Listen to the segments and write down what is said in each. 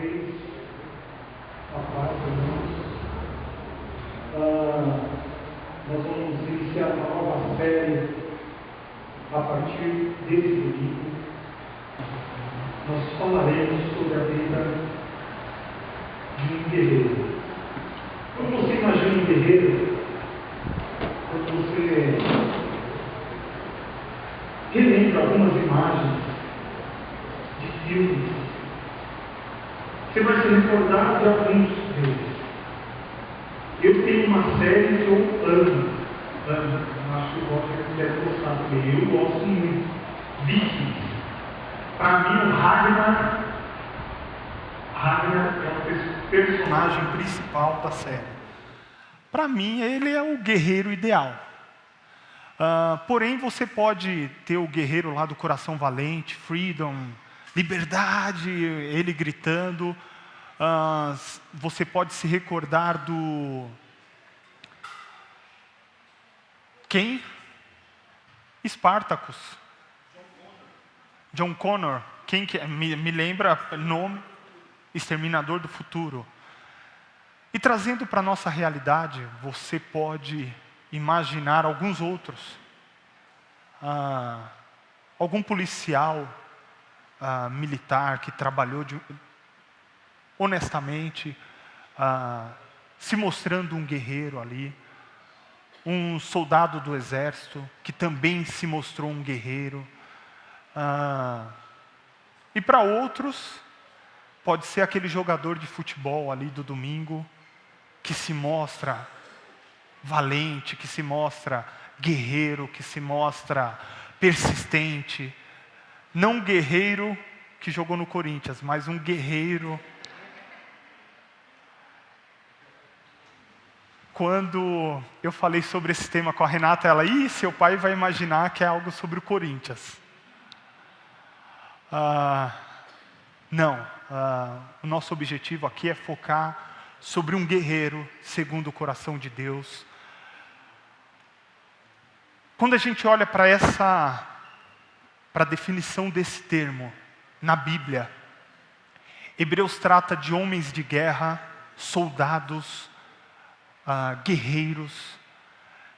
vocês. A paz, irmãos. Nós vamos iniciar uma nova série a partir desse domingo. Nós falaremos sobre a vida de um guerreiro. Quando você imagina um guerreiro, quando você relembra algumas imagens de filmes, você vai se recordar de alguns deles. Eu tenho uma série que eu amo, acho que o Walter deve gostar também, eu gosto muito, Vikings. Para mim o Ragnar é o personagem principal da série. Para mim ele é o guerreiro ideal. Porém você pode ter o guerreiro lá do Coração Valente, Freedom, liberdade, ele gritando. Você pode se recordar do... Quem? Spartacus. John Connor. Quem que é? Me lembra o nome? Exterminador do Futuro. E trazendo para a nossa realidade, você pode imaginar alguns outros. Algum policial militar que trabalhou honestamente, se mostrando um guerreiro ali. Um soldado do exército que também se mostrou um guerreiro. E para outros, pode ser aquele jogador de futebol ali do domingo, que se mostra valente, que se mostra guerreiro, que se mostra persistente. Não um guerreiro que jogou no Corinthians, mas um guerreiro. Quando eu falei sobre esse tema com a Renata, ela, seu pai vai imaginar que é algo sobre o Corinthians. Não, o nosso objetivo aqui é focar sobre um guerreiro segundo o coração de Deus. Quando a gente olha para a definição desse termo na Bíblia, Hebreus trata de homens de guerra, soldados, guerreiros.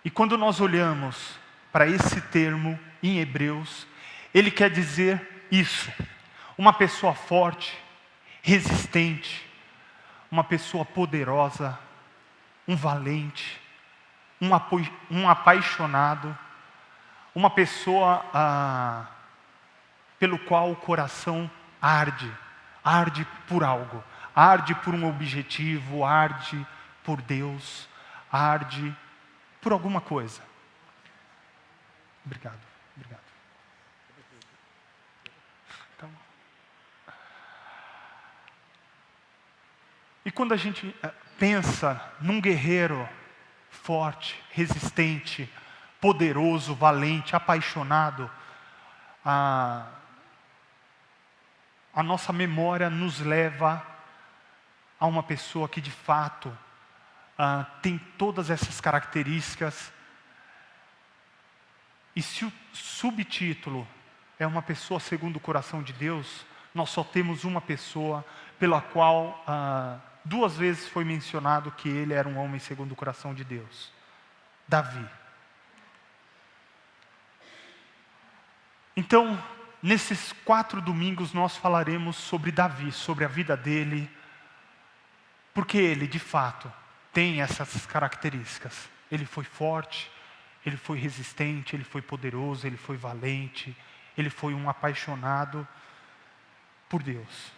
E quando nós olhamos para esse termo em Hebreus, ele quer dizer isso: uma pessoa forte, resistente, uma pessoa poderosa, um valente, um apaixonado, uma pessoa pelo qual o coração arde por algo, arde por um objetivo, arde por Deus, arde por alguma coisa. Obrigado. Então, e quando a gente pensa num guerreiro forte, resistente, poderoso, valente, apaixonado, a nossa memória nos leva a uma pessoa que de fato tem todas essas características. E se o subtítulo é uma pessoa segundo o coração de Deus, nós só temos uma pessoa pela qual 2 vezes foi mencionado que ele era um homem segundo o coração de Deus: Davi. Então, nesses 4 domingos nós falaremos sobre Davi, sobre a vida dele, porque ele de fato tem essas características. Ele foi forte, ele foi resistente, ele foi poderoso, ele foi valente, ele foi um apaixonado por Deus.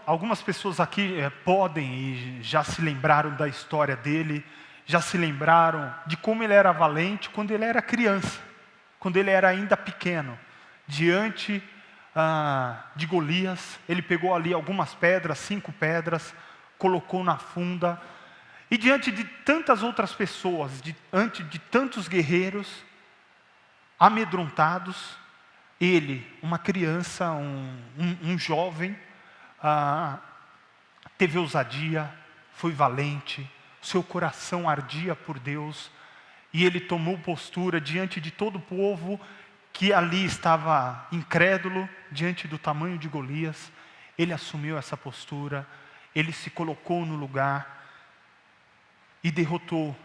Algumas pessoas aqui podem e já se lembraram da história dele, já se lembraram de como ele era valente quando ele era criança, quando ele era ainda pequeno, diante de Golias. Ele pegou ali algumas pedras, 5 pedras, colocou na funda, e diante de tantas outras pessoas, diante de tantos guerreiros amedrontados, ele, uma criança, um jovem, teve ousadia, foi valente, seu coração ardia por Deus, e ele tomou postura diante de todo o povo que ali estava incrédulo diante do tamanho de Golias, ele assumiu essa postura, ele se colocou no lugar e derrotou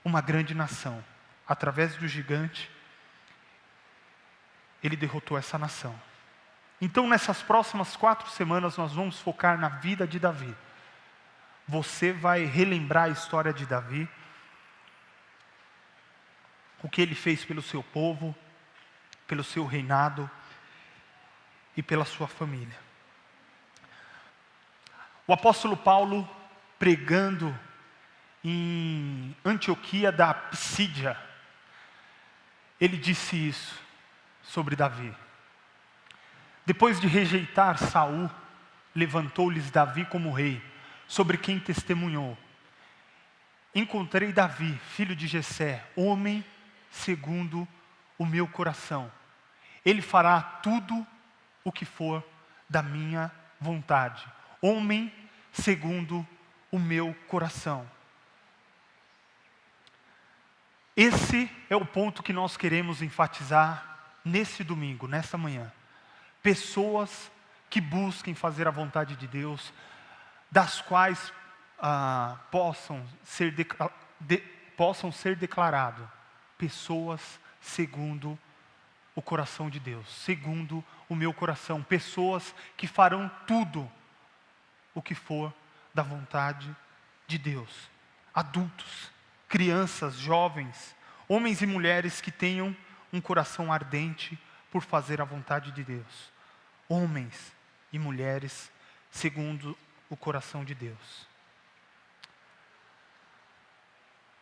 uma grande nação. Através do gigante, ele derrotou essa nação. Então, nessas próximas 4 semanas, nós vamos focar na vida de Davi. Você vai relembrar a história de Davi, o que ele fez pelo seu povo, pelo seu reinado e pela sua família. O apóstolo Paulo, pregando em Antioquia da Psídia, ele disse isso sobre Davi. Depois de rejeitar Saul, levantou-lhes Davi como rei, sobre quem testemunhou: encontrei Davi, filho de Jessé, homem segundo o meu coração. Ele fará tudo o que for da minha vontade. Homem segundo o meu coração. Esse é o ponto que nós queremos enfatizar nesse domingo, nesta manhã. Pessoas que busquem fazer a vontade de Deus, das quais possam ser declaradas pessoas segundo o coração de Deus, segundo o meu coração. Pessoas que farão tudo o que for da vontade de Deus. Adultos, crianças, jovens, homens e mulheres que tenham um coração ardente por fazer a vontade de Deus. Homens e mulheres segundo o coração de Deus.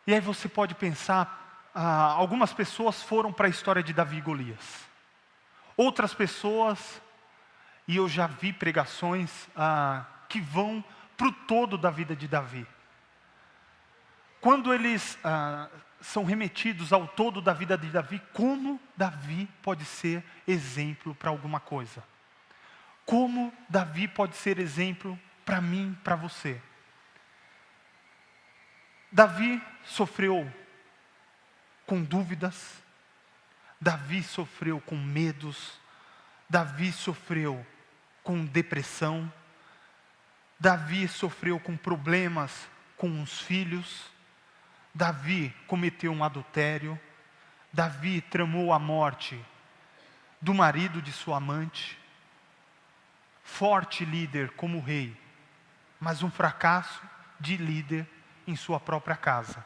E aí você pode pensar, algumas pessoas foram para a história de Davi e Golias. Outras pessoas, e eu já vi pregações que vão para o todo da vida de Davi. Quando eles são remetidos ao todo da vida de Davi, como Davi pode ser exemplo para alguma coisa? Como Davi pode ser exemplo para mim, para você? Davi sofreu com dúvidas, Davi sofreu com medos, Davi sofreu com depressão, Davi sofreu com problemas com os filhos, Davi cometeu um adultério, Davi tramou a morte do marido de sua amante. Forte líder como rei, mas um fracasso de líder em sua própria casa.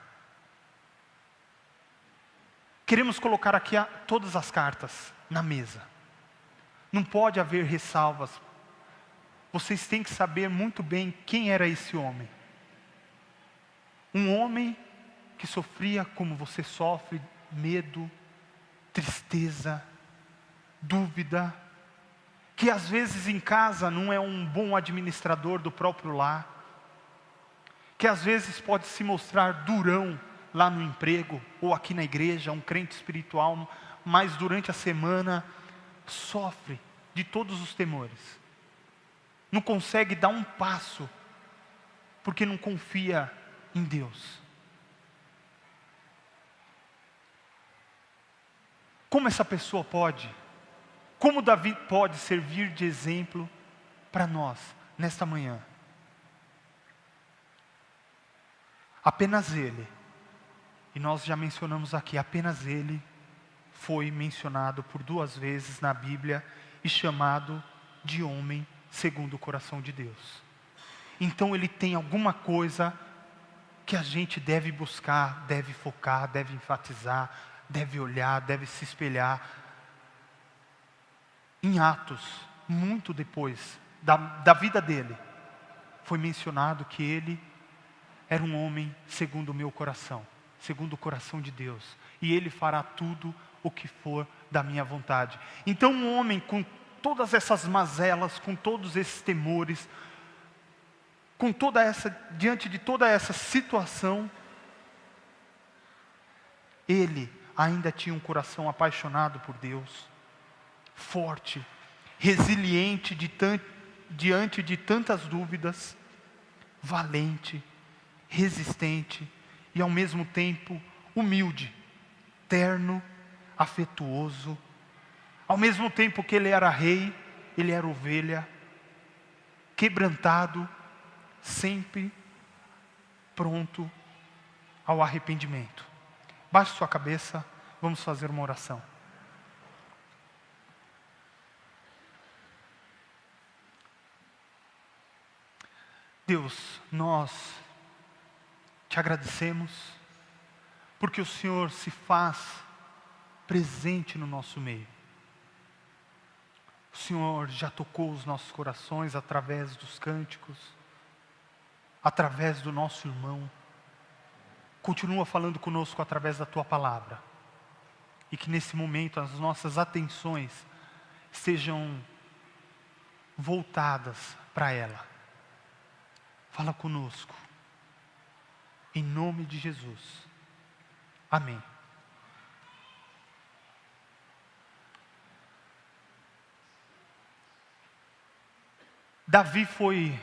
Queremos colocar aqui todas as cartas na mesa. Não pode haver ressalvas. Vocês têm que saber muito bem quem era esse homem. Um homem que sofria como você sofre, medo, tristeza, dúvida, que às vezes em casa não é um bom administrador do próprio lar, que às vezes pode se mostrar durão lá no emprego, ou aqui na igreja, um crente espiritual, mas durante a semana sofre de todos os temores. Não consegue dar um passo, porque não confia em Deus. Como essa pessoa pode? Como Davi pode servir de exemplo para nós, nesta manhã? Apenas ele, e nós já mencionamos aqui, apenas ele foi mencionado por 2 vezes na Bíblia e chamado de homem segundo o coração de Deus. Então ele tem alguma coisa que a gente deve buscar, deve focar, deve enfatizar, deve olhar, deve se espelhar. Em Atos, muito depois da vida dele, foi mencionado que ele era um homem segundo o meu coração, segundo o coração de Deus, e ele fará tudo o que for da minha vontade. Então um homem com todas essas mazelas, com todos esses temores, diante de toda essa situação, ele ainda tinha um coração apaixonado por Deus, forte, resiliente diante de tantas dúvidas, valente, resistente e ao mesmo tempo humilde, terno, afetuoso, Ao mesmo tempo que ele era rei, ele era ovelha, quebrantado, sempre pronto ao arrependimento. Baixe sua cabeça, vamos fazer uma oração. Deus, nós te agradecemos, porque o Senhor se faz presente no nosso meio. O Senhor já tocou os nossos corações através dos cânticos, através do nosso irmão. Continua falando conosco através da Tua palavra. E que nesse momento as nossas atenções sejam voltadas para ela. Fala conosco. Em nome de Jesus. Amém. Davi foi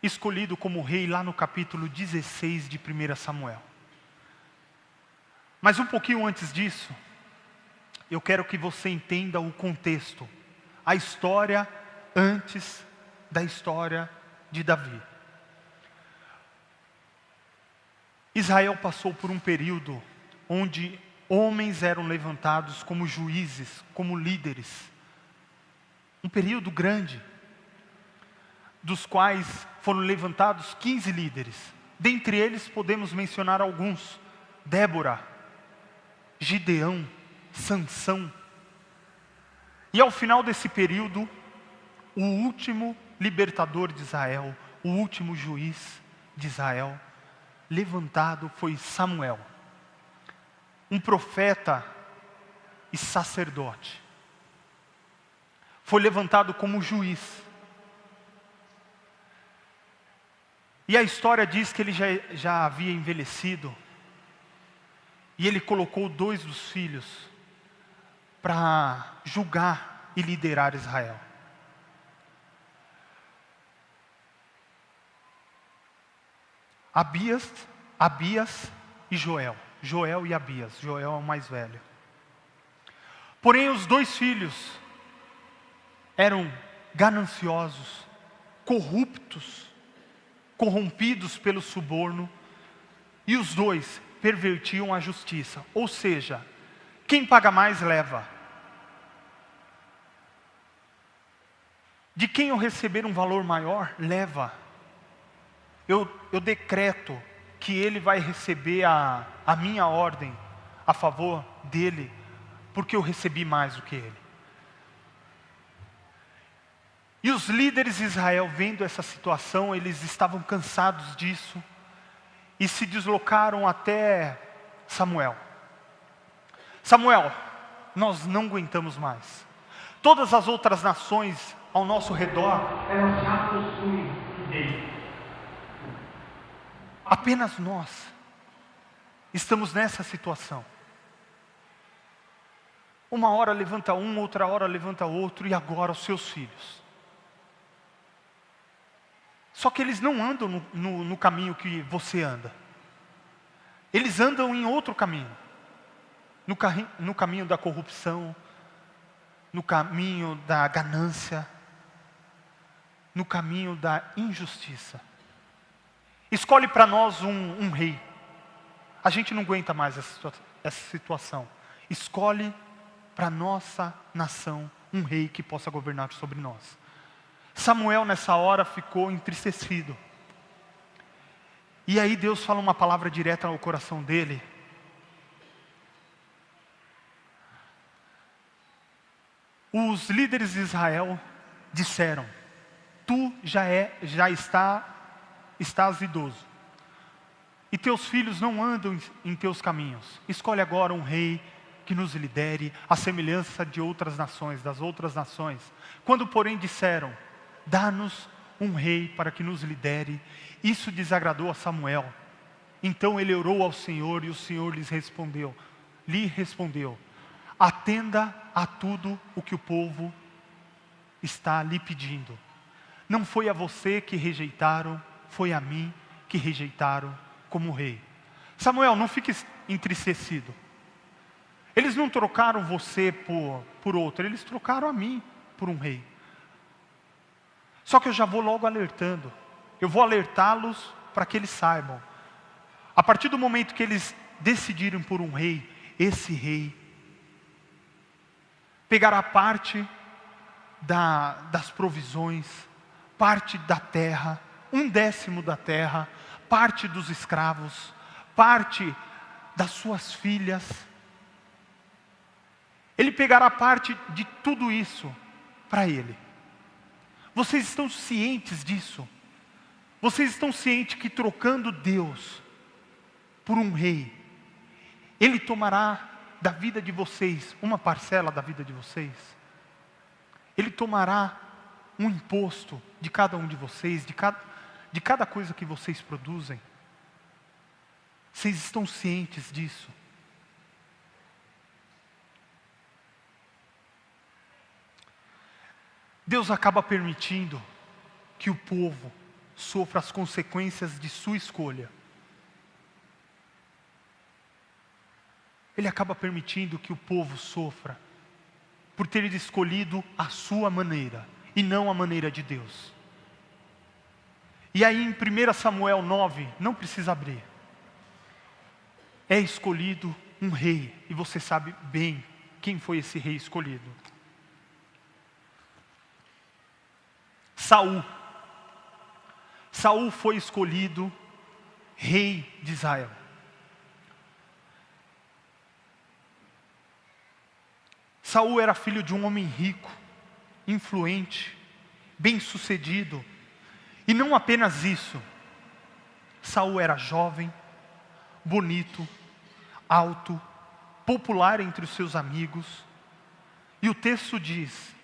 escolhido como rei lá no capítulo 16 de 1 Samuel. Mas um pouquinho antes disso, eu quero que você entenda o contexto, a história antes da história de Davi. Israel passou por um período onde homens eram levantados como juízes, como líderes. Um período grande, dos quais foram levantados 15 líderes. Dentre eles podemos mencionar alguns: Débora, Gideão, Sansão. E ao final desse período, o último libertador de Israel, o último juiz de Israel, levantado foi Samuel, um profeta e sacerdote. Foi levantado como juiz. E a história diz que ele já havia envelhecido. E ele colocou 2 dos filhos para julgar e liderar Israel. Abias e Joel. Joel e Abias. Joel é o mais velho. Porém, os 2 filhos eram gananciosos, corruptos, corrompidos pelo suborno, e os 2 pervertiam a justiça. Ou seja, quem paga mais leva. De quem eu receber um valor maior, leva. Eu decreto que ele vai receber a minha ordem a favor dele, porque eu recebi mais do que ele. E os líderes de Israel, vendo essa situação, eles estavam cansados disso e se deslocaram até Samuel. Samuel, nós não aguentamos mais. Todas as outras nações ao nosso redor, elas já possuem um rei. Apenas nós estamos nessa situação. Uma hora levanta um, outra hora levanta outro, e agora os seus filhos. Só que eles não andam no caminho que você anda. Eles andam em outro caminho. No caminho da corrupção, no caminho da ganância, no caminho da injustiça. Escolhe para nós um rei. A gente não aguenta mais essa situação. Escolhe para nossa nação um rei que possa governar sobre nós. Samuel nessa hora ficou entristecido. E aí Deus fala uma palavra direta ao coração dele. Os líderes de Israel disseram: tu já estás idoso, e teus filhos não andam em teus caminhos. Escolhe agora um rei que nos lidere, à semelhança de outras nações, das outras nações. Quando porém disseram: dá-nos um rei para que nos lidere, isso desagradou a Samuel. Então ele orou ao Senhor, e o Senhor lhe respondeu: atenda a tudo o que o povo está lhe pedindo. Não foi a você que rejeitaram, foi a mim que rejeitaram como rei. Samuel, não fique entristecido. Eles não trocaram você por outro, eles trocaram a mim por um rei. Só que eu já vou logo alertando. Eu vou alertá-los para que eles saibam. A partir do momento que eles decidirem por um rei, esse rei pegará parte das provisões, parte da terra, 1/10 da terra, parte dos escravos, parte das suas filhas. Ele pegará parte de tudo isso para ele. Vocês estão cientes disso? Vocês estão cientes que trocando Deus por um rei, Ele tomará da vida de vocês uma parcela da vida de vocês? Ele tomará um imposto de cada um de vocês, de cada coisa que vocês produzem? Vocês estão cientes disso? Deus acaba permitindo que o povo sofra as consequências de sua escolha. Ele acaba permitindo que o povo sofra por ter escolhido a sua maneira e não a maneira de Deus. E aí em 1 Samuel 9, não precisa abrir, é escolhido um rei, e você sabe bem quem foi esse rei escolhido. Saul. Saul foi escolhido rei de Israel. Saul era filho de um homem rico, influente, bem-sucedido. E não apenas isso. Saul era jovem, bonito, alto, popular entre os seus amigos. E o texto diz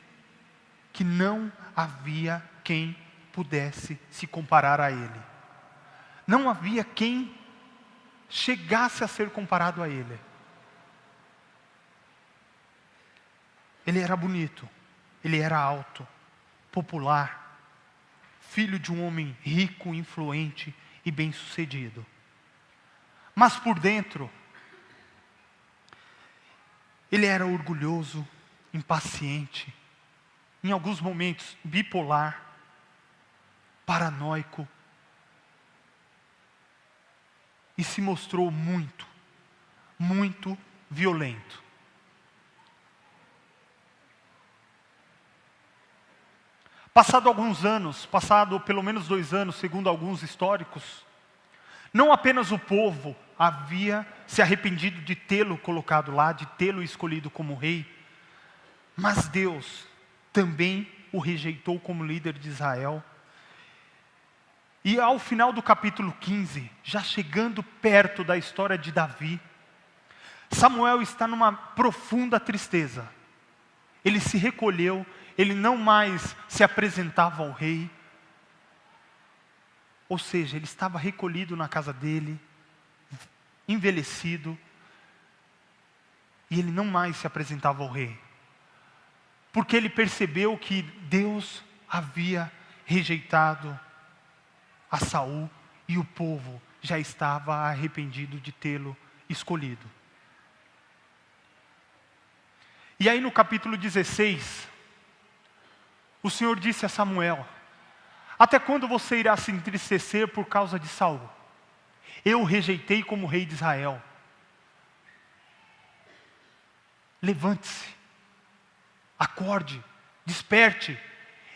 que não havia quem pudesse se comparar a ele. Não havia quem chegasse a ser comparado a ele. Ele era bonito, ele era alto, popular, filho de um homem rico, influente e bem-sucedido. Mas por dentro, ele era orgulhoso, impaciente, em alguns momentos bipolar, paranoico, e se mostrou muito, muito violento. Passado alguns anos, passado pelo menos 2 anos, segundo alguns históricos, não apenas o povo havia se arrependido de tê-lo colocado lá, de tê-lo escolhido como rei, mas Deus também o rejeitou como líder de Israel. E ao final do capítulo 15, já chegando perto da história de Davi, Samuel está numa profunda tristeza. Ele se recolheu, ele não mais se apresentava ao rei. Ou seja, ele estava recolhido na casa dele, envelhecido, e ele não mais se apresentava ao rei. Porque ele percebeu que Deus havia rejeitado a Saul e o povo já estava arrependido de tê-lo escolhido. E aí no capítulo 16, o Senhor disse a Samuel: até quando você irá se entristecer por causa de Saul? Eu o rejeitei como rei de Israel. Levante-se, acorde, desperte,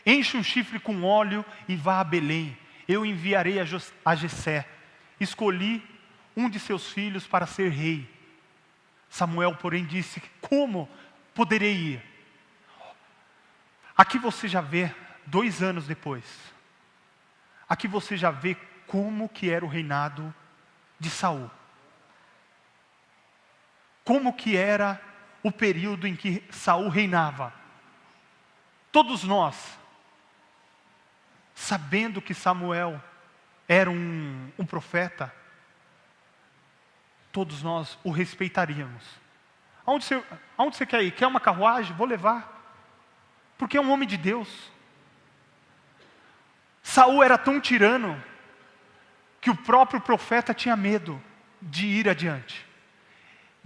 enche um chifre com óleo e vá a Belém. Eu enviarei a Jessé. Escolhi um de seus filhos para ser rei. Samuel, porém, disse: como poderei ir? Aqui você já vê, 2 anos depois, aqui você já vê como que era o reinado de Saul. Como que era o período em que Saul reinava. Todos nós, sabendo que Samuel era um profeta, todos nós o respeitaríamos. Aonde você quer ir? Quer uma carruagem? Vou levar. Porque é um homem de Deus. Saul era tão tirano que o próprio profeta tinha medo de ir adiante,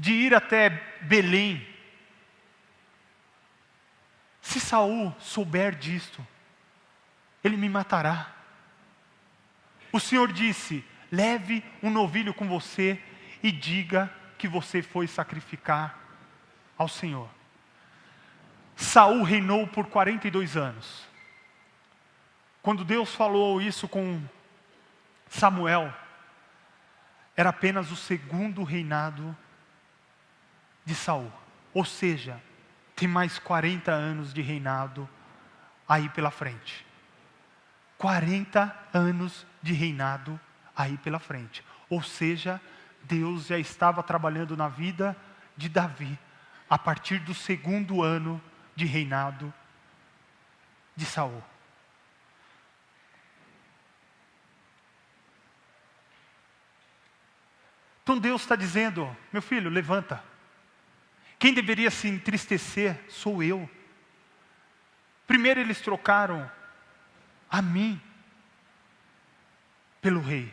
de ir até Belém. Se Saul souber disto, ele me matará. O Senhor disse: leve um novilho com você e diga que você foi sacrificar ao Senhor. Saul reinou por 42 anos. Quando Deus falou isso com Samuel, era apenas o segundo reinado de Saul. Ou seja, tem mais 40 anos de reinado aí pela frente. 40 anos de reinado aí pela frente. Ou seja, Deus já estava trabalhando na vida de Davi a partir do segundo ano de reinado de Saul. Então Deus está dizendo: meu filho, levanta. Quem deveria se entristecer sou eu. Primeiro eles trocaram a mim pelo rei.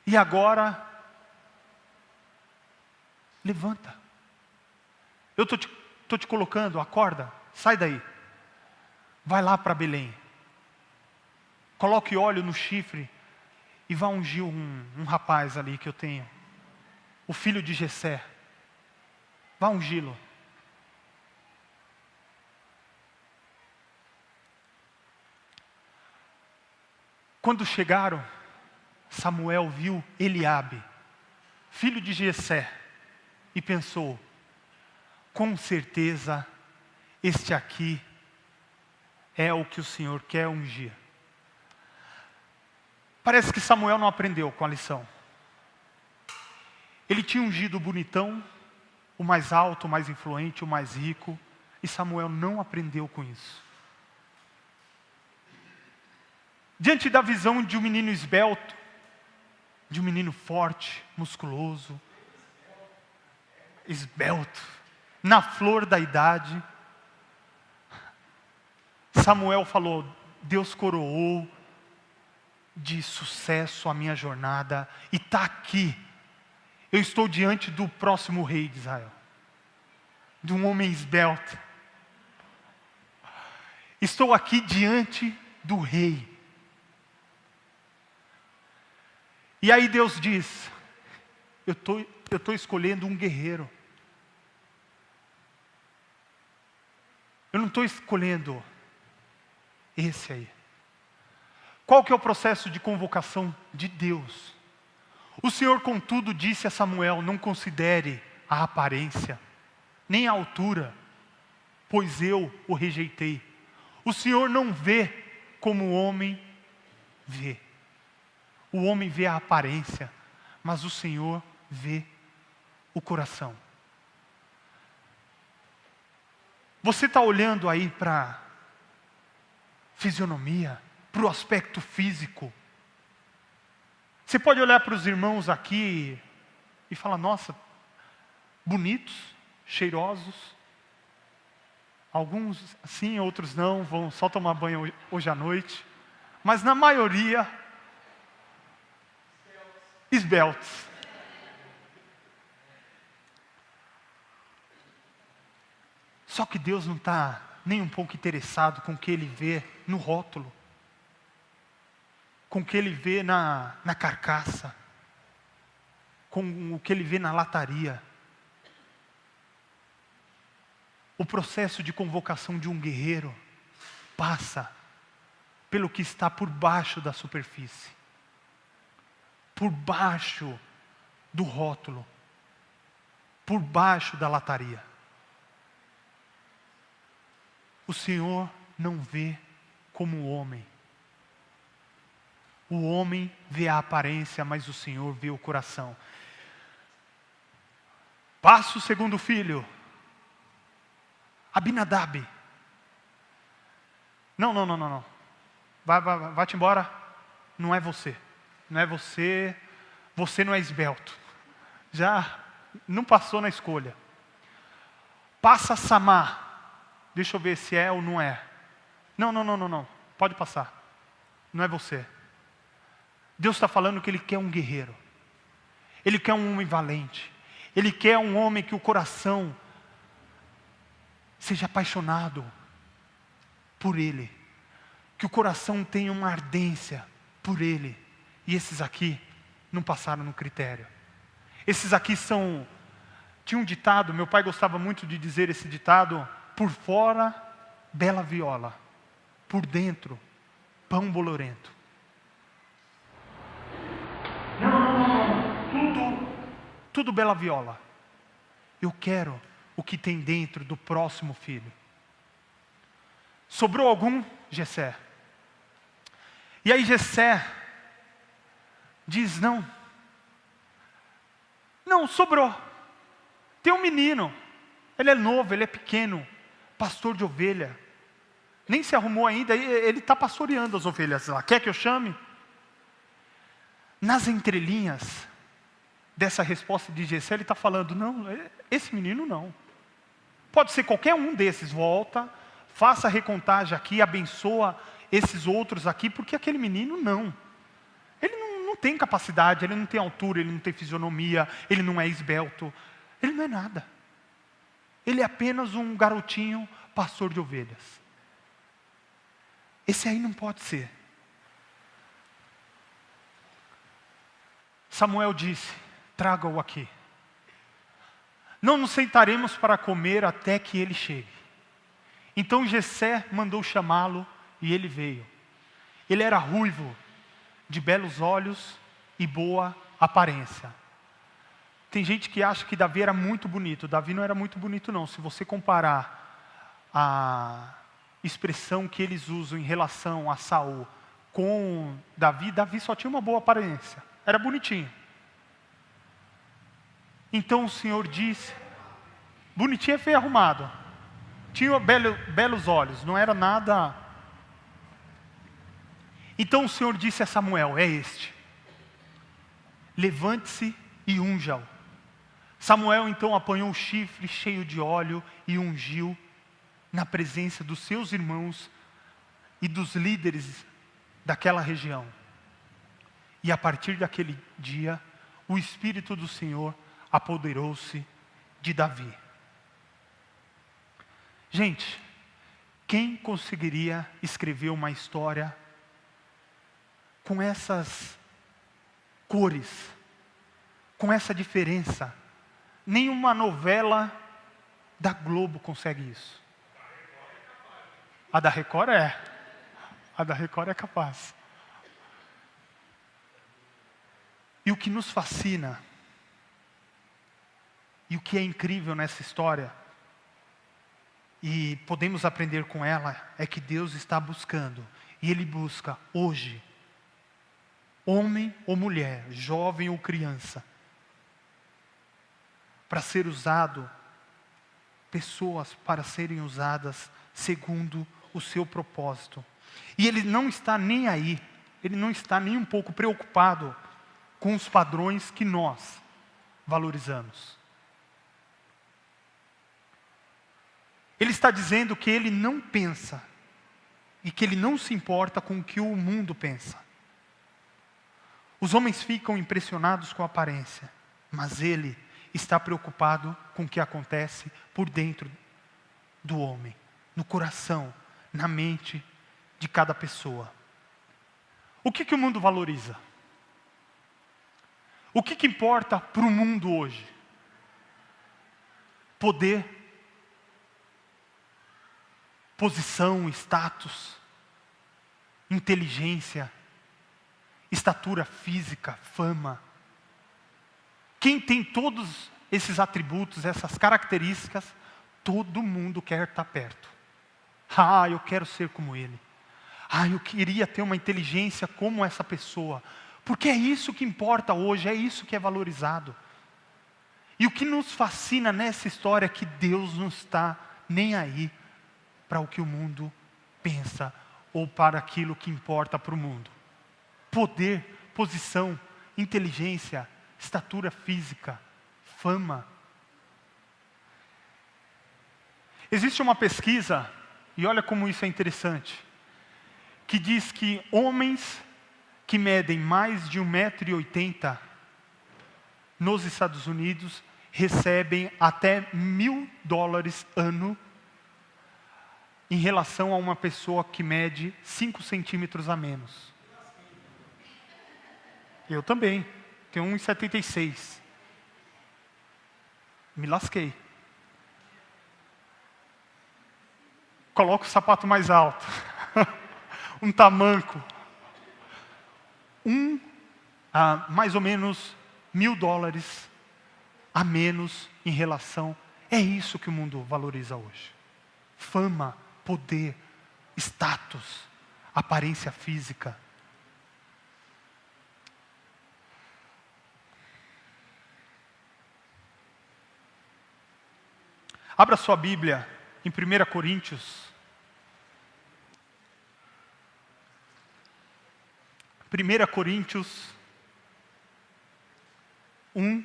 E agora, levanta. Eu estou te colocando, acorda, sai daí. Vai lá para Belém. Coloque óleo no chifre e vá ungir um rapaz ali que eu tenho. O filho de Jessé. Vá ungí-lo. Quando chegaram, Samuel viu Eliabe, filho de Jessé, e pensou: com certeza este aqui é o que o Senhor quer ungir. Parece que Samuel não aprendeu com a lição. Ele tinha ungido o bonitão, o mais alto, o mais influente, o mais rico, e Samuel não aprendeu com isso. Diante da visão de um menino esbelto, de um menino forte, musculoso, esbelto, na flor da idade, Samuel falou: Deus coroou de sucesso a minha jornada, e está aqui. Eu estou diante do próximo rei de Israel, de um homem esbelto. Estou aqui diante do rei. E aí Deus diz: eu estou escolhendo um guerreiro. Eu não estou escolhendo esse aí. Qual que é o processo de convocação de Deus? O Senhor, contudo, disse a Samuel: não considere a aparência, nem a altura, pois eu o rejeitei. O Senhor não vê como o homem vê. O homem vê a aparência, mas o Senhor vê o coração. Você está olhando aí para a fisionomia, para o aspecto físico. Você pode olhar para os irmãos aqui e falar: nossa, bonitos, cheirosos. Alguns sim, outros não, vão só tomar banho hoje à noite. Mas na maioria, esbeltos. Só que Deus não está nem um pouco interessado com o que Ele vê no rótulo, com o que Ele vê na carcaça, com o que Ele vê na lataria. O processo de convocação de um guerreiro passa pelo que está por baixo da superfície, por baixo do rótulo, por baixo da lataria. O Senhor não vê como o homem. O homem vê a aparência, mas o Senhor vê o coração. Passa o segundo filho, Abinadab. Não. Vai-te embora. Não é você. Não é você. Você não é esbelto. Já não passou na escolha. Passa Samar. Deixa eu ver se é ou não é. Não. Pode passar. Não é você. Deus está falando que Ele quer um guerreiro. Ele quer um homem valente. Ele quer um homem que o coração seja apaixonado por Ele, que o coração tenha uma ardência por Ele. E esses aqui não passaram no critério. Esses aqui são... Tinha um ditado, meu pai gostava muito de dizer esse ditado: por fora, bela viola, por dentro, pão bolorento. Tudo bela viola. Eu quero o que tem dentro do próximo filho. Sobrou algum? Jessé. E aí Jessé diz: não, sobrou. Tem um menino, ele é novo, ele é pequeno, pastor de ovelha. Nem se arrumou ainda, ele está pastoreando as ovelhas lá. Quer que eu chame? Nas entrelinhas dessa resposta de Jessé, ele está falando: não, esse menino não. Pode ser qualquer um desses, volta, faça a recontagem aqui, abençoa esses outros aqui, porque aquele menino não. Ele não tem capacidade, ele não tem altura, ele não tem fisionomia, ele não é esbelto, ele não é nada. Ele é apenas um garotinho pastor de ovelhas. Esse aí não pode ser. Samuel disse: traga-o aqui. Não nos sentaremos para comer até que ele chegue. Então Jessé mandou chamá-lo e ele veio. Ele era ruivo, de belos olhos e boa aparência. Tem gente que acha que Davi era muito bonito. Davi não era muito bonito não. Se você comparar a expressão que eles usam em relação a Saul com Davi, Davi só tinha uma boa aparência. Era bonitinho. Então o Senhor disse, bonitinho é feio arrumado. Tinha belos olhos, não era nada. Então o Senhor disse a Samuel: é este. Levante-se e unja-o. Samuel então apanhou o chifre cheio de óleo e ungiu na presença dos seus irmãos e dos líderes daquela região. E a partir daquele dia, o Espírito do Senhor apoderou-se de Davi. Gente, quem conseguiria escrever uma história com essas cores, com essa diferença? Nenhuma novela da Globo consegue isso. A da Record é. A da Record é capaz. E o que nos fascina, e o que é incrível nessa história, e podemos aprender com ela, é que Deus está buscando, e Ele busca hoje, homem ou mulher, jovem ou criança, para ser usado, pessoas para serem usadas segundo o seu propósito. E Ele não está nem aí, Ele não está nem um pouco preocupado com os padrões que nós valorizamos. Ele está dizendo que Ele não pensa e que Ele não se importa com o que o mundo pensa. Os homens ficam impressionados com a aparência, mas Ele está preocupado com o que acontece por dentro do homem, no coração, na mente de cada pessoa. O que o mundo valoriza? O que importa para o mundo hoje? Poder, posição, status, inteligência, estatura física, fama. Quem tem todos esses atributos, essas características, todo mundo quer estar perto. Ah, eu quero ser como ele. Ah, eu queria ter uma inteligência como essa pessoa. Porque é isso que importa hoje, é isso que é valorizado. E o que nos fascina nessa história é que Deus não está nem aí para o que o mundo pensa ou para aquilo que importa para o mundo. Poder, posição, inteligência, estatura física, fama. Existe uma pesquisa, e olha como isso é interessante, que diz que homens que medem mais de 1,80 m nos Estados Unidos, recebem até $1.000 ano em relação a uma pessoa que mede 5 centímetros a menos. Eu também, tenho 1,76. Me lasquei. Coloca o sapato mais alto. Um tamanco. Mais ou menos $1.000 a menos em relação. É isso que o mundo valoriza hoje. Fama, poder, status, aparência física. Abra sua Bíblia em 1 Coríntios. 1 Coríntios 1,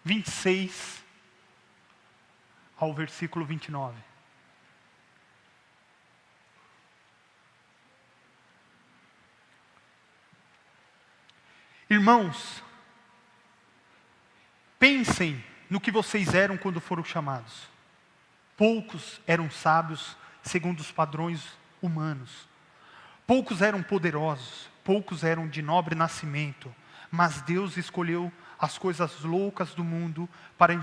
26 ao versículo 29. Irmãos, pensem no que vocês eram quando foram chamados. Poucos eram sábios segundo os padrões humanos. Poucos eram poderosos, poucos eram de nobre nascimento. Mas Deus escolheu as coisas loucas do mundo para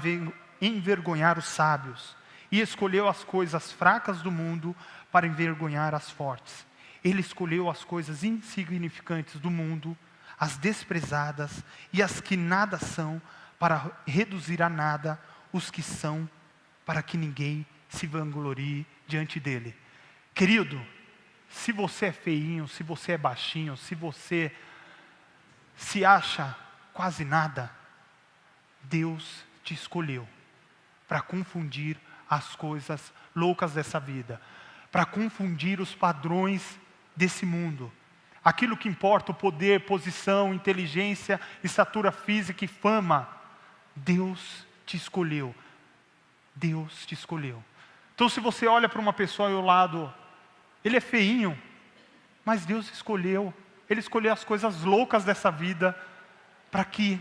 envergonhar os sábios. E escolheu as coisas fracas do mundo para envergonhar as fortes. Ele escolheu as coisas insignificantes do mundo, as desprezadas e as que nada são, para reduzir a nada os que são, para que ninguém se vanglorie diante dele. Querido, se você é feinho, se você é baixinho, se você se acha quase nada, Deus te escolheu para confundir as coisas loucas dessa vida, para confundir os padrões desse mundo. Aquilo que importa, o poder, posição, inteligência, estatura física e fama, Deus te escolheu. Deus te escolheu. Então, se você olha para uma pessoa ao lado, ele é feinho, mas Deus escolheu. Ele escolheu as coisas loucas dessa vida para que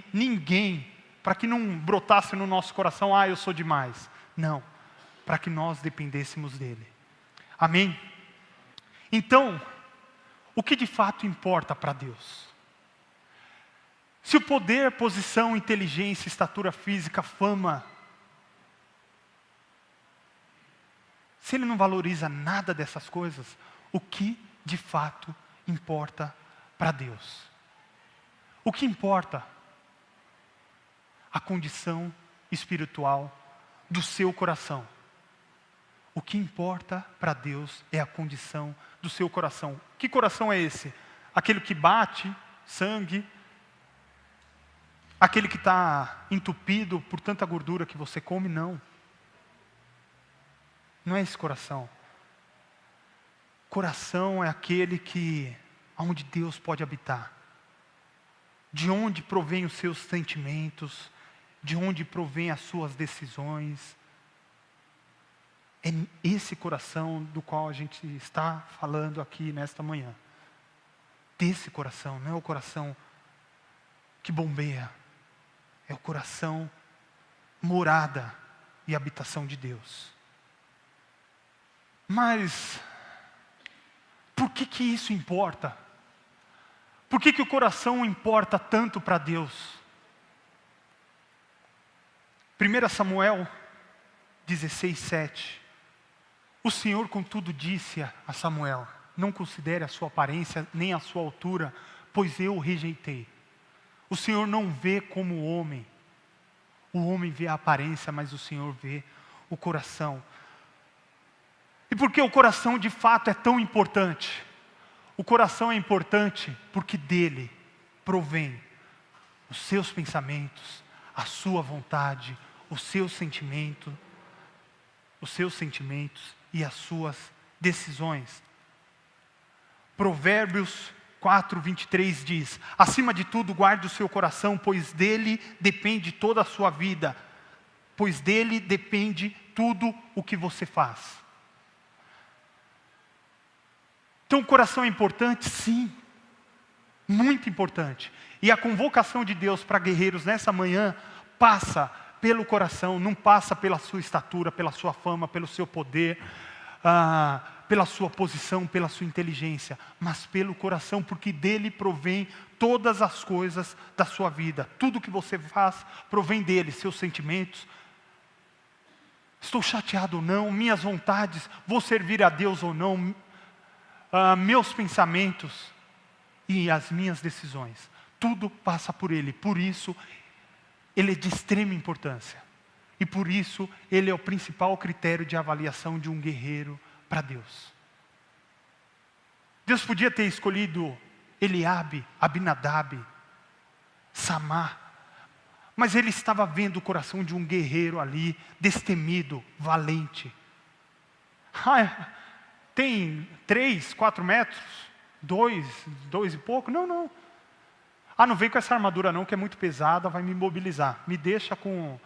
para que não brotasse no nosso coração, eu sou demais. Não, para que nós dependêssemos dele. Amém? Então, o que de fato importa para Deus? Se o poder, posição, inteligência, estatura física, fama, se ele não valoriza nada dessas coisas, o que de fato importa para Deus? O que importa? A condição espiritual do seu coração. O que importa para Deus é a condição do seu coração. Que coração é esse? Aquele que bate sangue? Aquele que está entupido por tanta gordura que você come? Não. Não é esse coração. Coração é aquele onde Deus pode habitar. De onde provém os seus sentimentos, de onde provém as suas decisões. É esse coração do qual a gente está falando aqui nesta manhã. Desse coração, não é o coração que bombeia. É o coração morada e habitação de Deus. Mas, por que isso importa? Por que o coração importa tanto para Deus? 1 Samuel 16:7. O Senhor, contudo, disse a Samuel: não considere a sua aparência nem a sua altura, pois eu o rejeitei. O Senhor não vê como o homem. O homem vê a aparência, mas o Senhor vê o coração. E por que o coração de fato é tão importante? O coração é importante porque dele provém os seus pensamentos, a sua vontade, os seus sentimentos e as suas decisões. Provérbios 4:23 diz: acima de tudo guarde o seu coração, pois dele depende toda a sua vida, pois dele depende tudo o que você faz. Então o coração é importante? Sim, muito importante. E a convocação de Deus para guerreiros nessa manhã passa pelo coração, não passa pela sua estatura, pela sua fama, pelo seu poder, pela sua posição, pela sua inteligência, mas pelo coração, porque dele provém todas as coisas da sua vida. Tudo que você faz provém dele, seus sentimentos. Estou chateado ou não, minhas vontades, vou servir a Deus ou não, meus pensamentos e as minhas decisões. Tudo passa por ele, por isso ele é de extrema importância. E por isso ele é o principal critério de avaliação de um guerreiro para Deus. Deus podia ter escolhido Eliabe, Abinadab, Samar, mas ele estava vendo o coração de um guerreiro ali, destemido, valente. Tem 3, 4 metros, 2 e pouco? Não. Não vem com essa armadura não, que é muito pesada, vai me imobilizar. Me deixa com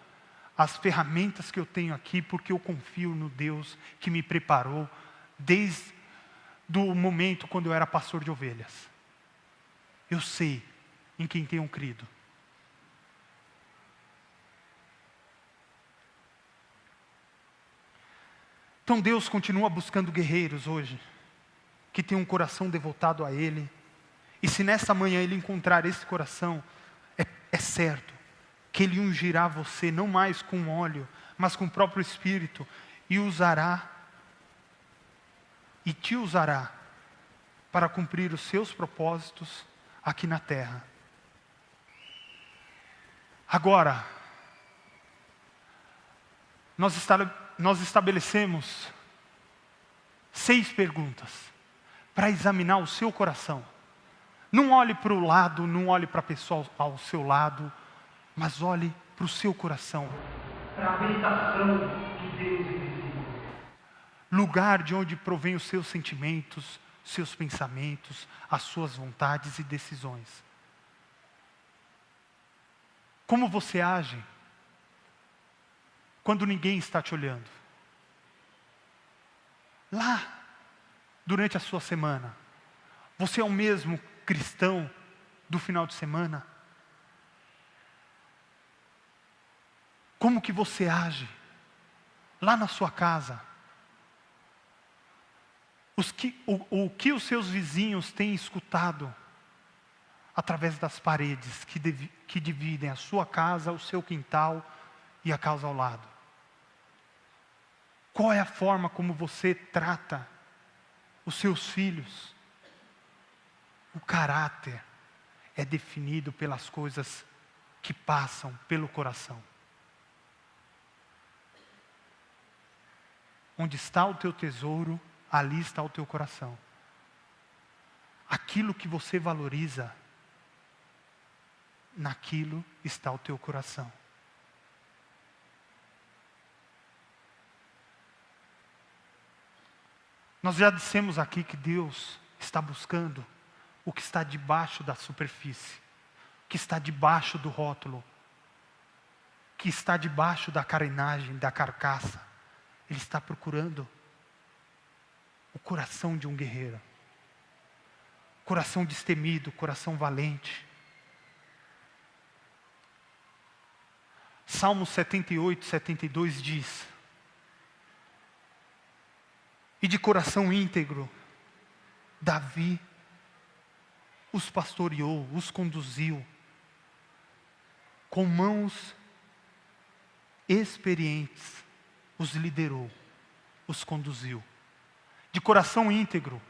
as ferramentas que eu tenho aqui, porque eu confio no Deus que me preparou desde o momento quando eu era pastor de ovelhas. Eu sei em quem tenho crido. Então Deus continua buscando guerreiros hoje, que tem um coração devotado a Ele. E se nessa manhã Ele encontrar esse coração, é certo que Ele ungirá você, não mais com óleo, mas com o próprio Espírito, e te usará para cumprir os seus propósitos aqui na terra. Agora, nós estabelecemos 6 perguntas para examinar o seu coração. Não olhe para o lado, não olhe para a pessoa ao seu lado, mas olhe para o seu coração. Para a habitação de Deus invisível. Lugar de onde provém os seus sentimentos, seus pensamentos, as suas vontades e decisões. Como você age quando ninguém está te olhando? Lá, durante a sua semana, você é o mesmo cristão do final de semana? Como que você age lá na sua casa? O que os seus vizinhos têm escutado através das paredes que dividem a sua casa, o seu quintal e a casa ao lado? Qual é a forma como você trata os seus filhos? O caráter é definido pelas coisas que passam pelo coração. Onde está o teu tesouro, ali está o teu coração. Aquilo que você valoriza, naquilo está o teu coração. Nós já dissemos aqui que Deus está buscando o que está debaixo da superfície, o que está debaixo do rótulo, o que está debaixo da carenagem, da carcaça. Ele está procurando o coração de um guerreiro, coração destemido, coração valente. Salmo 78, 72 diz: e de coração íntegro, Davi os pastoreou, os conduziu, com mãos experientes, os liderou, os conduziu. De coração íntegro.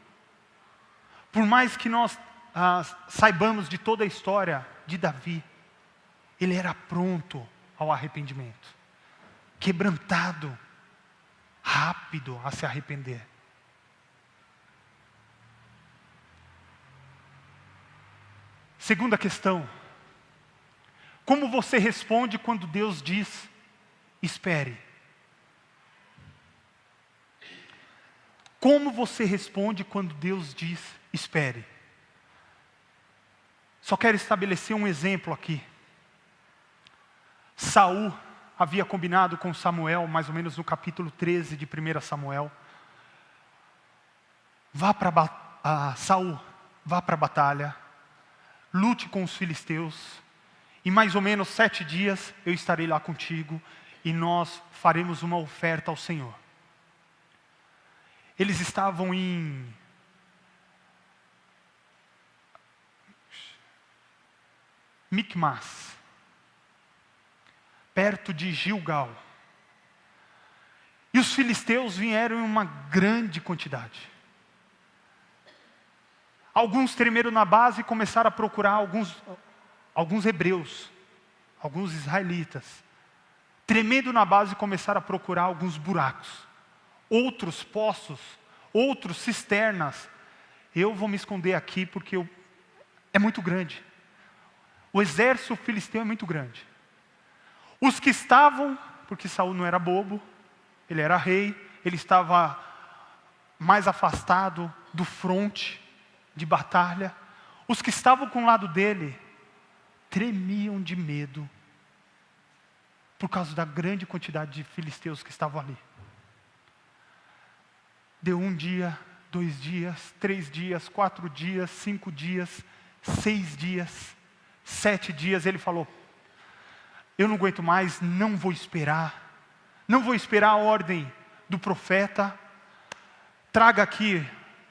Por mais que nós saibamos de toda a história de Davi, ele era pronto ao arrependimento, quebrantado, rápido a se arrepender. Segunda questão: como você responde quando Deus diz, espere? Como você responde quando Deus diz, espere? Só quero estabelecer um exemplo aqui. Saul havia combinado com Samuel, mais ou menos no capítulo 13 de 1 Samuel. Saul, vá para a batalha, lute com os filisteus, Em mais ou menos 7 dias eu estarei lá contigo e nós faremos uma oferta ao Senhor. Eles estavam em Micmas, perto de Gilgal. E os filisteus vieram em uma grande quantidade. Alguns tremeram na base e começaram a procurar alguns hebreus, alguns israelitas. Tremendo na base começaram a procurar alguns buracos, outros poços, outros cisternas. Eu vou me esconder aqui porque é muito grande. O exército filisteu é muito grande. Os que estavam, porque Saul não era bobo, ele era rei, ele estava mais afastado do fronte de batalha. Os que estavam com o lado dele tremiam de medo por causa da grande quantidade de filisteus que estavam ali. Deu 1 dia, 2 dias, 3 dias, 4 dias, 5 dias, 6 dias, 7 dias. Ele falou: eu não aguento mais, não vou esperar a ordem do profeta. Traga aqui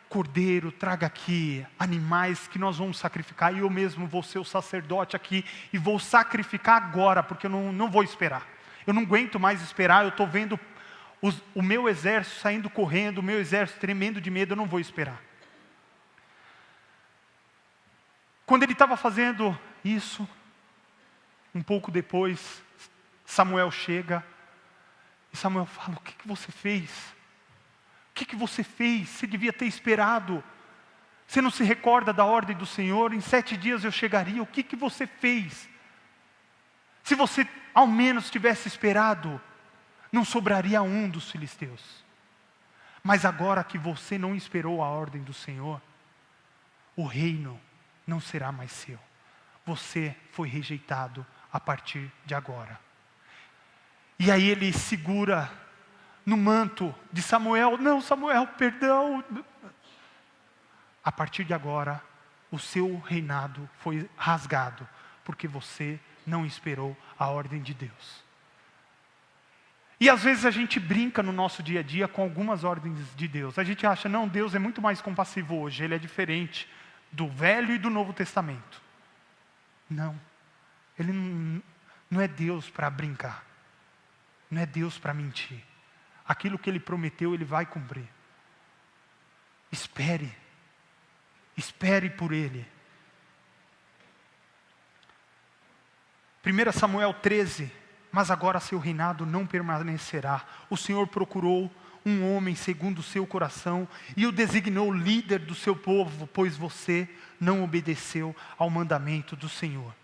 cordeiro, traga aqui animais que nós vamos sacrificar, e eu mesmo vou ser o sacerdote aqui e vou sacrificar agora, porque eu não vou esperar. Eu não aguento mais esperar, eu estou vendo o meu exército saindo correndo, o meu exército tremendo de medo, eu não vou esperar. Quando ele estava fazendo isso, um pouco depois, Samuel chega, e Samuel fala: o que você fez? O que você fez? Você devia ter esperado. Você não se recorda da ordem do Senhor? Em 7 dias eu chegaria. O que você fez? Se você ao menos tivesse esperado, não sobraria um dos filisteus. Mas agora que você não esperou a ordem do Senhor, o reino não será mais seu. Você foi rejeitado a partir de agora. E aí ele segura no manto de Samuel: não, Samuel, perdão. A partir de agora, o seu reinado foi rasgado, porque você não esperou a ordem de Deus. E às vezes a gente brinca no nosso dia a dia com algumas ordens de Deus. A gente acha: não, Deus é muito mais compassivo hoje, Ele é diferente do Velho e do Novo Testamento. Não, Ele não é Deus para brincar, não é Deus para mentir. Aquilo que Ele prometeu, Ele vai cumprir. Espere por Ele. 1 Samuel 13, mas agora seu reinado não permanecerá. O Senhor procurou um homem segundo o seu coração e o designou líder do seu povo, pois você não obedeceu ao mandamento do Senhor.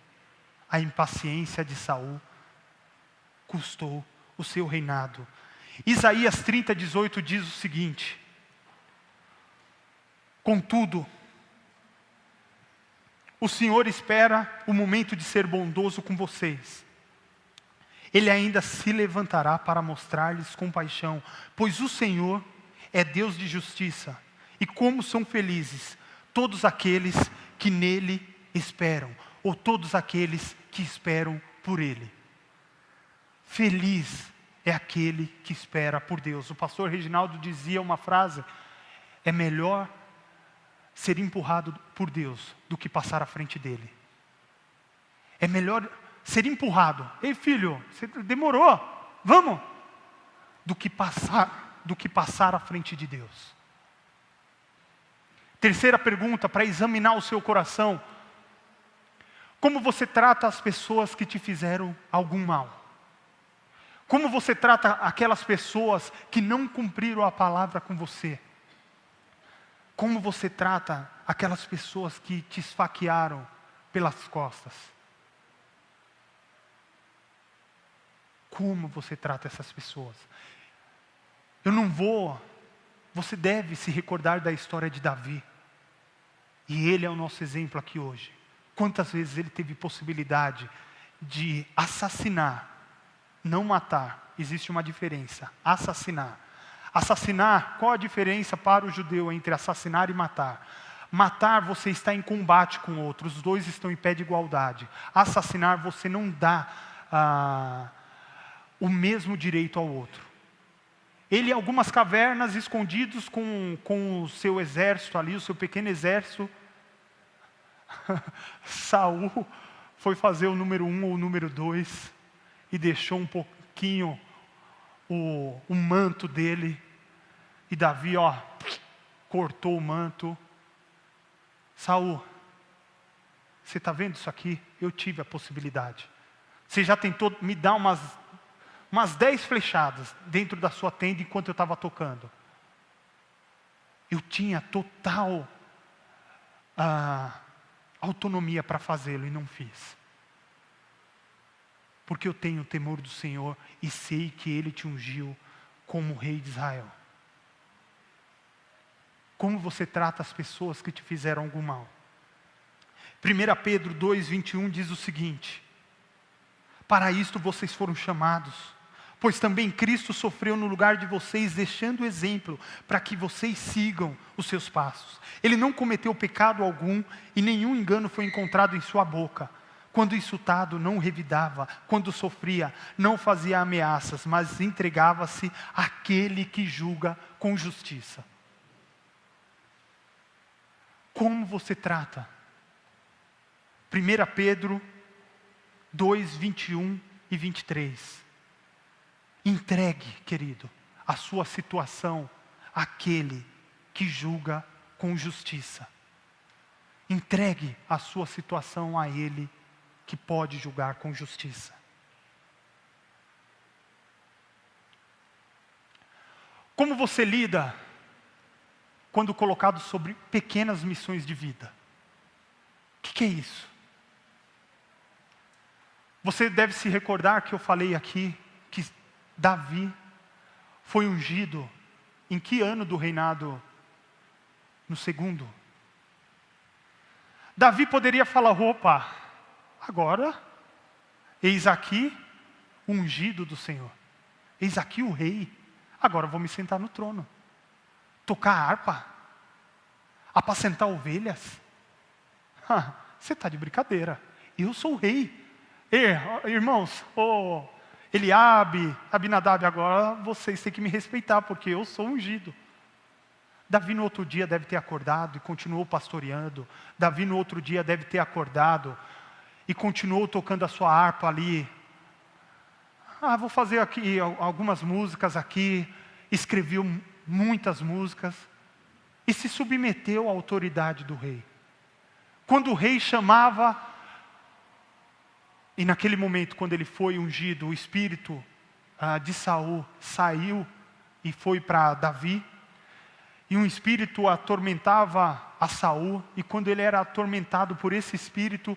A impaciência de Saul custou o seu reinado. Isaías 30:18 diz o seguinte: contudo, o Senhor espera o momento de ser bondoso com vocês. Ele ainda se levantará para mostrar-lhes compaixão, pois o Senhor é Deus de justiça. E como são felizes todos aqueles que nele esperam, ou todos aqueles que esperam por Ele. Feliz é aquele que espera por Deus. O pastor Reginaldo dizia uma frase: é melhor ser empurrado por Deus do que passar à frente dele. É melhor ser empurrado: ei filho, você demorou, vamos, do que passar à frente de Deus. Terceira pergunta, para examinar o seu coração: como você trata as pessoas que te fizeram algum mal? Como você trata aquelas pessoas que não cumpriram a palavra com você? Como você trata aquelas pessoas que te esfaquearam pelas costas? Como você trata essas pessoas? Você deve se recordar da história de Davi. E ele é o nosso exemplo aqui hoje. Quantas vezes ele teve possibilidade de assassinar, não matar. Existe uma diferença: assassinar. Assassinar, qual a diferença para o judeu entre assassinar e matar? Matar, você está em combate com o outro. Os dois estão em pé de igualdade. Assassinar, você não dá o mesmo direito ao outro. Ele, em algumas cavernas, escondidos com o seu exército ali, o seu pequeno exército, Saul foi fazer o número 1 ou o número 2 e deixou um pouquinho o manto dele. E Davi, cortou o manto. Saul, você está vendo isso aqui? Eu tive a possibilidade. Você já tentou me dar umas 10 flechadas dentro da sua tenda enquanto eu estava tocando. Eu tinha total autonomia para fazê-lo e não fiz. Porque eu tenho o temor do Senhor e sei que Ele te ungiu como rei de Israel. Como você trata as pessoas que te fizeram algum mal? 1 Pedro 2:21 diz o seguinte: para isto vocês foram chamados, pois também Cristo sofreu no lugar de vocês, deixando exemplo para que vocês sigam os seus passos. Ele não cometeu pecado algum e nenhum engano foi encontrado em sua boca. Quando insultado, não revidava. Quando sofria, não fazia ameaças, mas entregava-se àquele que julga com justiça. Como você trata? 1 Pedro 2:21 e 23. Entregue, querido, a sua situação àquele que julga com justiça. Entregue a sua situação a Ele que pode julgar com justiça. Como você lida quando colocado sobre pequenas missões de vida? O que é isso? Você deve se recordar que eu falei aqui que Davi foi ungido em que ano do reinado? No segundo. Davi poderia falar: opa, agora, eis aqui o ungido do Senhor. Eis aqui o rei. Agora eu vou me sentar no trono. Tocar harpa? Apacentar ovelhas? Você está de brincadeira. Eu sou o rei. Irmãos, Eliabe, Abinadab, agora vocês têm que me respeitar, porque eu sou ungido. Davi no outro dia deve ter acordado e continuou pastoreando. Davi no outro dia deve ter acordado e continuou tocando a sua harpa ali. Vou fazer aqui algumas músicas aqui. Escreveu muitas músicas e se submeteu à autoridade do rei. Quando o rei chamava, e naquele momento, quando ele foi ungido, o espírito de Saul saiu e foi para Davi, e um espírito atormentava a Saul, e quando ele era atormentado por esse espírito,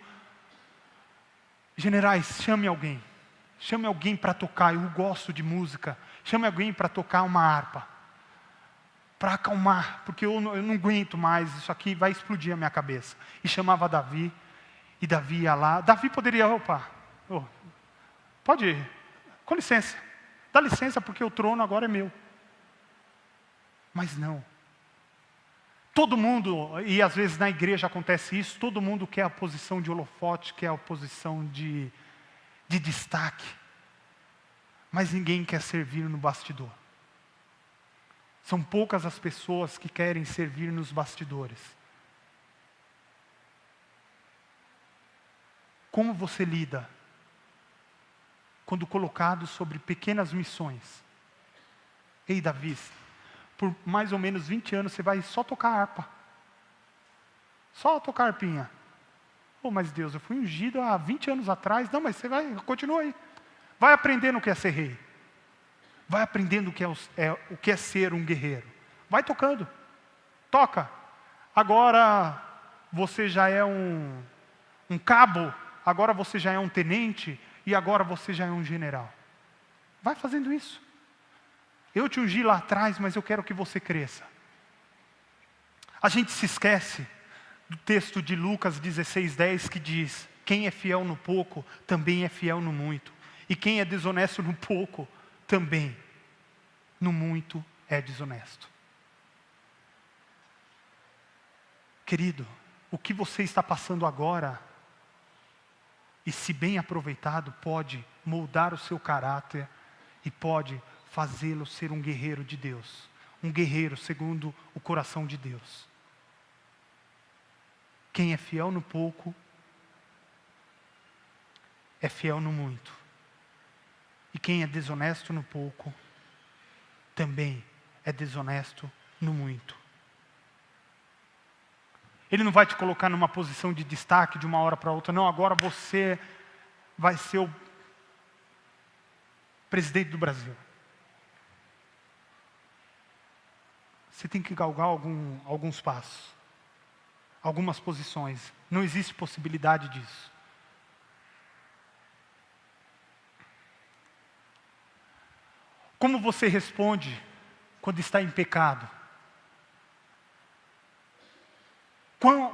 generais, chame alguém para tocar, eu gosto de música, chame alguém para tocar uma harpa, para acalmar, porque eu não aguento mais, isso aqui vai explodir a minha cabeça. E chamava Davi, e Davi ia lá. Davi poderia, pode ir, com licença, dá licença porque o trono agora é meu. Mas não. Todo mundo, e às vezes na igreja acontece isso, todo mundo quer a posição de holofote, quer a posição de destaque. Mas ninguém quer servir no bastidor. São poucas as pessoas que querem servir nos bastidores. Como você lida quando colocado sobre pequenas missões? Ei, Davi, por mais ou menos 20 anos você vai só tocar harpa. Só tocar harpinha. Mas Deus, eu fui ungido há 20 anos atrás. Não, mas você continua aí. Vai aprendendo o que é ser rei. Vai aprendendo o que é ser um guerreiro. Vai tocando. Toca. Agora você já é um cabo. Agora você já é um tenente. E agora você já é um general. Vai fazendo isso. Eu te ungi lá atrás, mas eu quero que você cresça. A gente se esquece do texto de Lucas 16:10 que diz: quem é fiel no pouco, também é fiel no muito. E quem é desonesto no pouco, também no muito é desonesto. Querido, o que você está passando agora, e se bem aproveitado, pode moldar o seu caráter e pode fazê-lo ser um guerreiro de Deus. Um guerreiro segundo o coração de Deus. Quem é fiel no pouco, é fiel no muito. E quem é desonesto no pouco, também é desonesto no muito. Ele não vai te colocar numa posição de destaque de uma hora para outra. Não, agora você vai ser o presidente do Brasil. Você tem que galgar alguns passos, algumas posições. Não existe possibilidade disso. Como você responde quando está em pecado?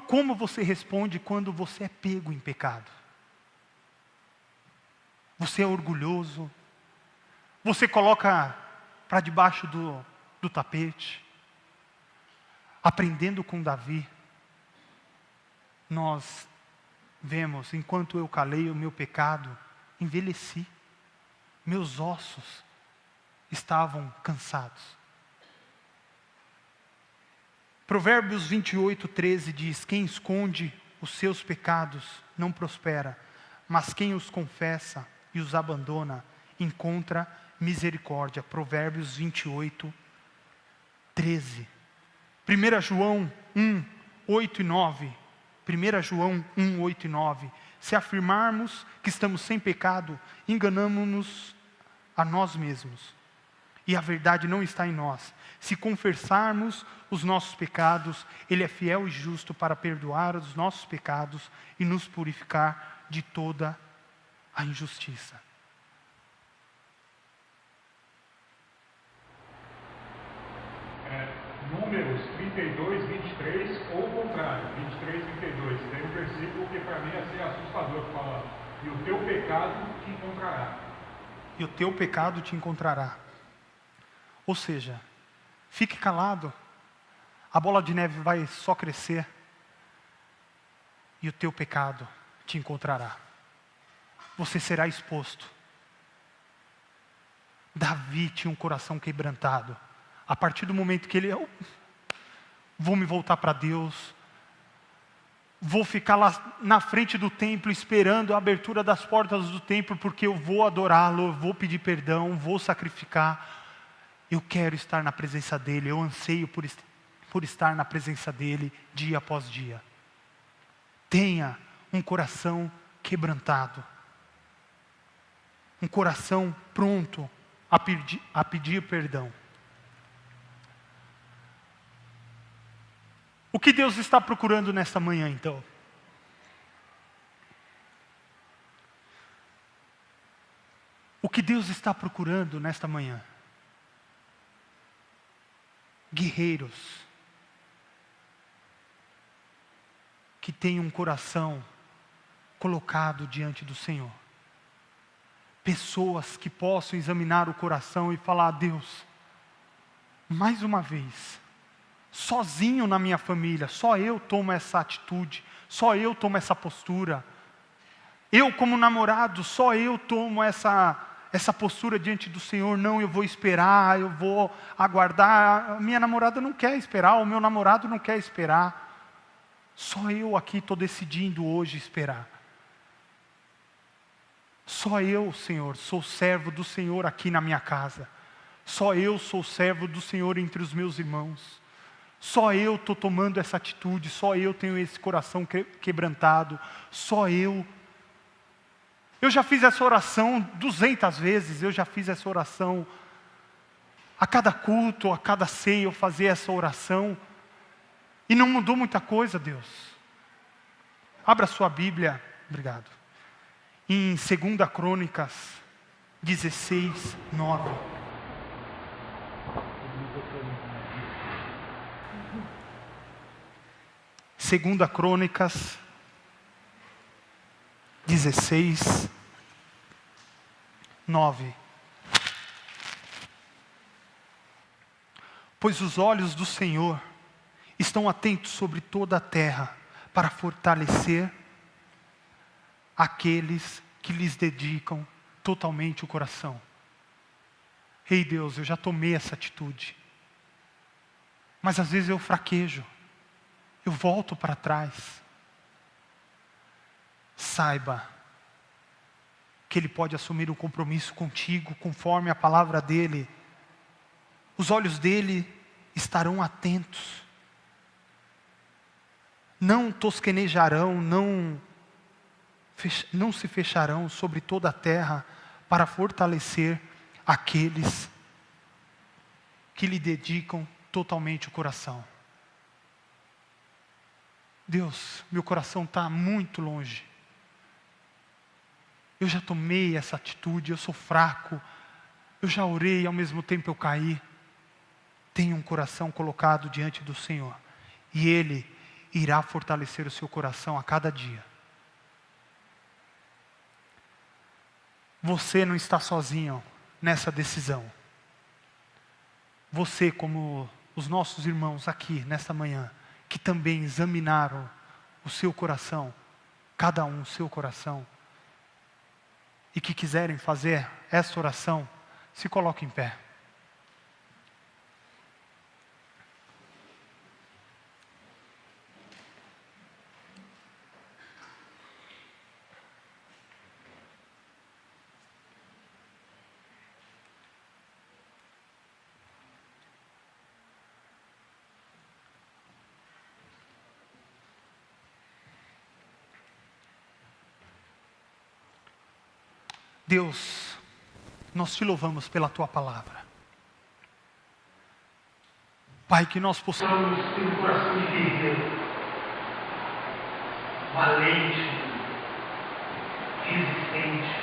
Como você responde quando você é pego em pecado? Você é orgulhoso? Você coloca para debaixo do tapete? Aprendendo com Davi, nós vemos, enquanto eu calei o meu pecado, envelheci. Meus ossos estavam cansados. Provérbios 28:13 diz: quem esconde os seus pecados não prospera, mas quem os confessa e os abandona encontra misericórdia. Provérbios 28:13. 1 João 1:8 e 9. 1 João 1:8 e 9. Se afirmarmos que estamos sem pecado, enganamo-nos a nós mesmos, e a verdade não está em nós. Se confessarmos os nossos pecados, Ele é fiel e justo para perdoar os nossos pecados e nos purificar de toda a injustiça. Números 32:23 ou o contrário, 23:32. Tem um versículo que para mim é assim assustador, que fala: e o teu pecado te encontrará. E o teu pecado te encontrará. Ou seja, fique calado, a bola de neve vai só crescer, e o teu pecado te encontrará. Você será exposto. Davi tinha um coração quebrantado. A partir do momento que eu vou me voltar para Deus, vou ficar lá na frente do templo esperando a abertura das portas do templo, porque eu vou adorá-lo, eu vou pedir perdão, vou sacrificar. Eu quero estar na presença dEle, eu anseio por estar na presença dEle dia após dia. Tenha um coração quebrantado, um coração pronto a pedir perdão. O que Deus está procurando nesta manhã, então? O que Deus está procurando nesta manhã? Guerreiros que tenham um coração colocado diante do Senhor. Pessoas que possam examinar o coração e falar: Deus, mais uma vez, sozinho na minha família, só eu tomo essa atitude, só eu tomo essa postura. Eu como namorado, só eu tomo essa postura diante do Senhor. Não, eu vou esperar, eu vou aguardar. A minha namorada não quer esperar, o meu namorado não quer esperar. Só eu aqui estou decidindo hoje esperar. Só eu, Senhor, sou servo do Senhor aqui na minha casa. Só eu sou servo do Senhor entre os meus irmãos. Só eu estou tomando essa atitude, só eu tenho esse coração quebrantado, só eu. Eu já fiz essa oração 200 vezes, eu já fiz essa oração. A cada culto, a cada ceia eu fazia essa oração. E não mudou muita coisa, Deus. Abra sua Bíblia, obrigado. Em 2 Crônicas 16:9. 2 Crônicas 16:9. Pois os olhos do Senhor estão atentos sobre toda a terra para fortalecer aqueles que lhes dedicam totalmente o coração. Ei Deus, eu já tomei essa atitude, mas às vezes eu fraquejo, eu volto para trás. Saiba que Ele pode assumir um compromisso contigo, conforme a palavra dEle. Os olhos dEle estarão atentos, não tosquenejarão, não se fecharão sobre toda a terra para fortalecer aqueles que lhe dedicam totalmente o coração. Deus, meu coração está muito longe. Eu já tomei essa atitude, eu sou fraco, eu já orei, ao mesmo tempo eu caí. Tenha um coração colocado diante do Senhor, e Ele irá fortalecer o seu coração a cada dia. Você não está sozinho nessa decisão. Você, como os nossos irmãos aqui nesta manhã, que também examinaram o seu coração, cada um o seu coração, e que quiserem fazer essa oração, se coloquem em pé. Deus, nós te louvamos pela Tua palavra. Pai, que nós possamos ter um coração de guerreiro, valente, resistente,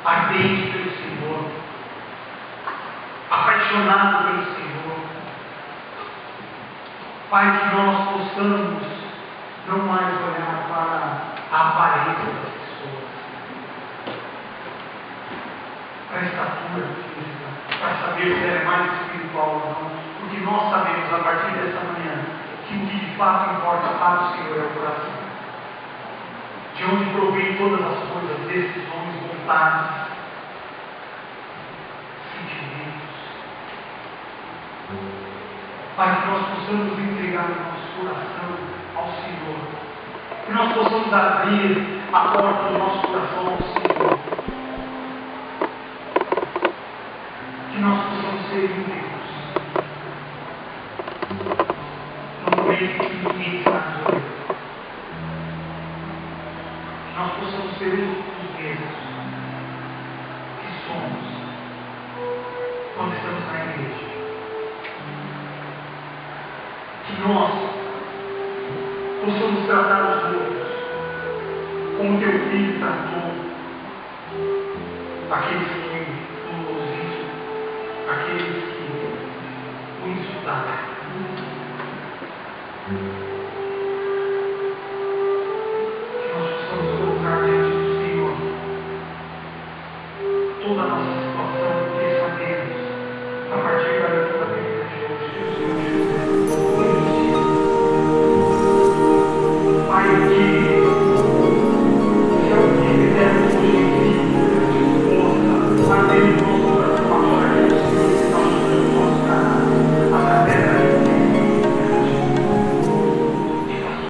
ardente pelo Senhor, apaixonado pelo Senhor. Pai, que nós possamos não mais olhar para a aparência das pessoas, para a estatura física, para saber se ela é mais espiritual ou não, porque nós sabemos a partir dessa manhã que o que de fato importa para o Senhor é o coração. De onde provém todas as coisas, decisões, vontades, sentimentos. Para que nós possamos entregar o nosso coração ao Senhor, que nós possamos abrir a porta do nosso coração ao Senhor, que nós possamos ser íntegros no momento que ninguém está nos olhando, que nós possamos ser os mesmos que somos quando estamos na igreja, que nós possamos tratar os outros como teu filho tratou aqueles que aqueles que o insultaram.